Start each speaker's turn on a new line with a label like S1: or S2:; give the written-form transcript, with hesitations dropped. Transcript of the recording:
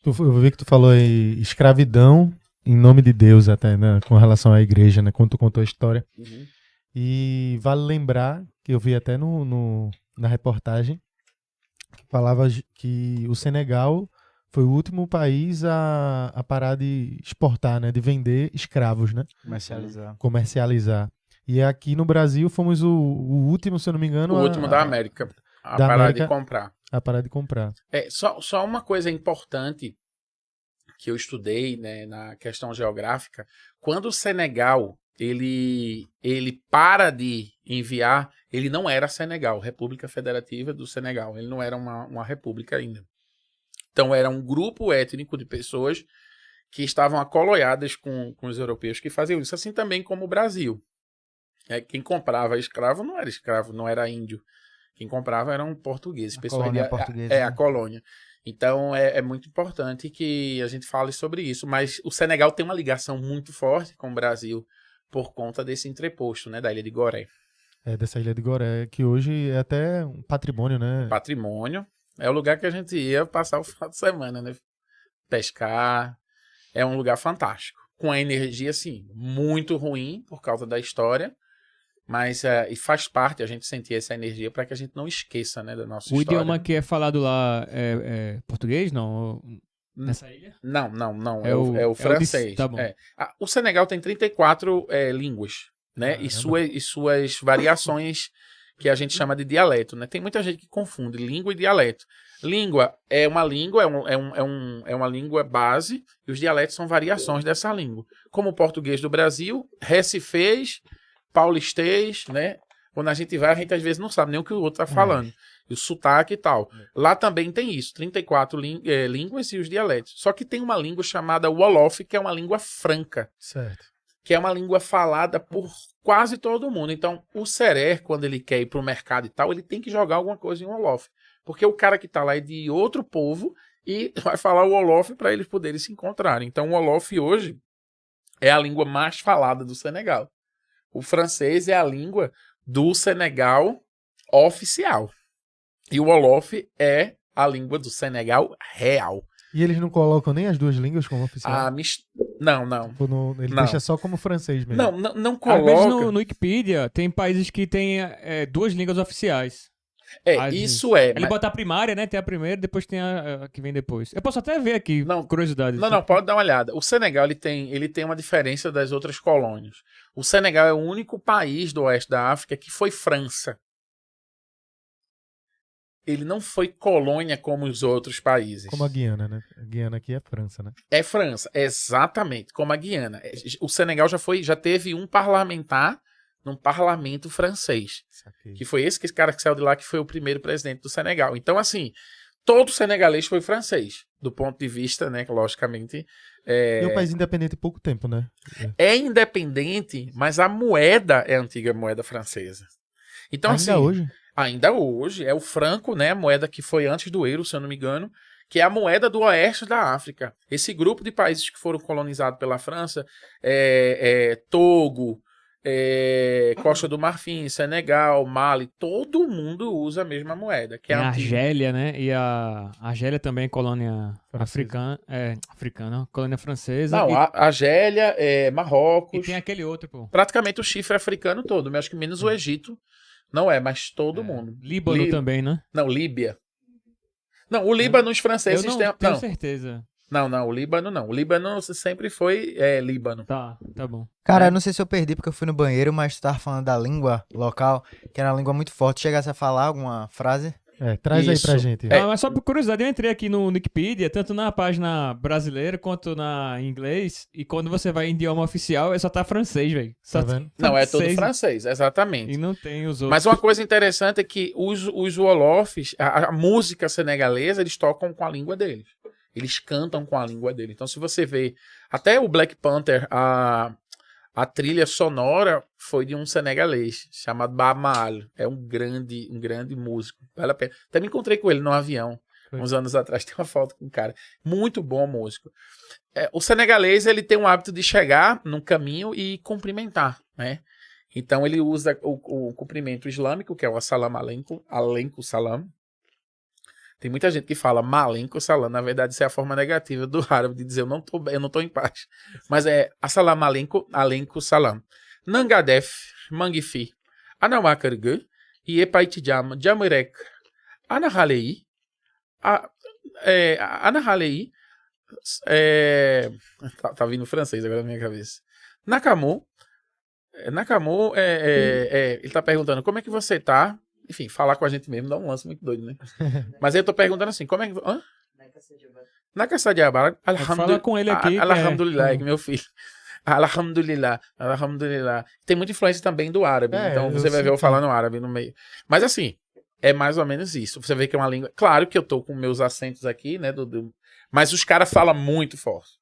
S1: Eu vi que tu falou aí escravidão em nome de Deus até, né? Com relação à igreja, né? Quando tu contou a história.
S2: Uhum.
S1: E vale lembrar, que eu vi até na reportagem, que falava que o Senegal foi o último país a parar de exportar, né? De vender escravos, né?
S3: Comercializar.
S1: Comercializar. E aqui no Brasil fomos o último, se eu não me engano,
S2: O último da América a
S1: da
S2: parar de
S1: América
S2: comprar.
S1: a parar de comprar.
S2: Só uma coisa importante que eu estudei, né, na questão geográfica. Quando o Senegal ele para de enviar, ele não era Senegal, República Federativa do Senegal. Ele não era uma república ainda. Então era um grupo étnico de pessoas que estavam acoloiadas com os europeus que faziam isso, assim também como o Brasil. Quem comprava escravo, não era índio. Quem comprava eram portugueses.
S3: A
S2: Pessoas
S3: colônia portuguesa,
S2: a
S3: né?
S2: colônia. Então é muito importante que a gente fale sobre isso. Mas o Senegal tem uma ligação muito forte com o Brasil por conta desse entreposto, né, da Ilha de Gorée.
S1: Dessa Ilha de Gorée, que hoje é até um patrimônio, né?
S2: Patrimônio. É o lugar que a gente ia passar o final de semana, né? Pescar. É um lugar fantástico. Com a energia, assim, muito ruim por causa da história. Mas e faz parte a gente sentir essa energia para que a gente não esqueça, né, da nossa
S4: O
S2: história.
S4: idioma que é falado lá é português, não? Nessa ilha?
S2: Não.
S4: É
S2: o francês.
S4: Tá bom.
S2: O Senegal tem 34 línguas, né? E suas variações que a gente chama de dialeto, né? Tem muita gente que confunde língua e dialeto. Língua é uma língua, é uma língua base, e os dialetos são variações dessa língua. Como o português do Brasil, recifês, paulistês, né? Quando a gente vai, a gente às vezes não sabe nem o que o outro está falando. E o sotaque e tal. Lá também tem isso, 34 línguas e os dialetos. Só que tem uma língua chamada Wolof, que é uma língua franca.
S1: Certo.
S2: Que é uma língua falada por quase todo mundo. Então, o Serer, quando ele quer ir para o mercado e tal, ele tem que jogar alguma coisa em Wolof. Porque o cara que está lá é de outro povo e vai falar o Wolof para eles poderem se encontrar. Então, o Wolof hoje é a língua mais falada do Senegal. O francês é a língua do Senegal oficial. E o Wolof é a língua do Senegal real.
S1: E eles não colocam nem as duas línguas como oficial?
S2: Não.
S1: Tipo, ele deixa só como francês mesmo.
S2: Não
S4: Às
S2: coloca.
S4: vezes no Wikipedia tem países que têm duas línguas oficiais.
S2: Isso é.
S4: Ele bota a primária, né? Tem a primeira, depois tem a que vem depois. Eu posso até ver aqui, curiosidade.
S2: Não, pode dar uma olhada. O Senegal ele tem uma diferença das outras colônias. O Senegal é o único país do oeste da África que foi França. Ele não foi colônia como os outros países.
S1: Como a Guiana, né? A Guiana aqui é França, né?
S2: É França, exatamente, como a Guiana. O Senegal já teve um parlamentar num parlamento francês.
S1: Saquei.
S2: Que foi esse cara que saiu de lá que foi o primeiro presidente do Senegal. Então, assim, todo senegalês foi francês, do ponto de vista, né, que logicamente...
S1: E é um país independente há pouco tempo, né?
S2: É independente, mas a moeda é a antiga moeda francesa. Então,
S1: ainda
S2: assim,
S1: hoje?
S2: Ainda hoje. É o franco, né, a moeda que foi antes do euro, se eu não me engano, que é a moeda do oeste da África. Esse grupo de países que foram colonizados pela França, Togo, Costa do Marfim, Senegal, Mali, todo mundo usa a mesma moeda. Que é
S4: a
S2: antiga.
S4: Argélia, né? E a Argélia também é colônia africana. Africana, colônia francesa.
S2: Não, a Argélia, Marrocos.
S4: E tem aquele outro, pô.
S2: Praticamente o chifre africano todo. Eu acho que menos o Egito. Não mas todo mundo.
S4: Líbano também, né?
S2: Não, Líbia. Não, o Líbano, os franceses
S4: têm... Eu não tenho certeza.
S2: Não, o Líbano não. O Líbano sempre foi Líbano.
S4: Tá bom.
S3: Cara, eu não sei se eu perdi porque eu fui no banheiro, mas tu tava falando da língua local, que era uma língua muito forte. Chegasse a falar alguma frase?
S1: Traz aí pra gente.
S4: Mas só por curiosidade, eu entrei aqui no Wikipedia, tanto na página brasileira quanto na inglês, e quando você vai em idioma oficial, só tá francês, velho.
S1: Tá vendo?
S2: Não, é todo francês, exatamente.
S4: E não tem os outros.
S2: Mas uma coisa interessante é que os Wolofs, a música senegalesa, eles tocam com a língua deles. Eles cantam com a língua deles. Então, se você vê, até o Black Panther, a trilha sonora foi de um senegalês chamado Bamal. É um grande músico. Vale a pena. Até me encontrei com ele no avião uns anos atrás. Tem uma foto com um cara. Muito bom músico. O senegalês ele tem um hábito de chegar num caminho e cumprimentar, né? Então ele usa o cumprimento islâmico, que é o Assalamu Alaikum, Salam. Tem muita gente que fala malenco salam. Na verdade, isso é a forma negativa do árabe de dizer eu não tô em paz. Mas é assalam alenco salam. Nangadef, mangifi, anawakargu, iepaitijam, jamurek, anahalei, anahalei, tá vindo francês agora na minha cabeça. Nakamu, ele tá perguntando como é que você tá. Enfim, falar com a gente mesmo dá um lance muito doido, né? Mas eu tô perguntando assim, como é que... Hã? Nakasadiabar.
S4: Fala com ele aqui.
S2: Alhamdulillah, meu filho. Alhamdulillah. Tem muita influência também do árabe, então você vai ver eu falando árabe no meio. Mas assim, é mais ou menos isso. Você vê que é uma língua... Claro que eu tô com meus acentos aqui, né? Mas os caras falam muito forte.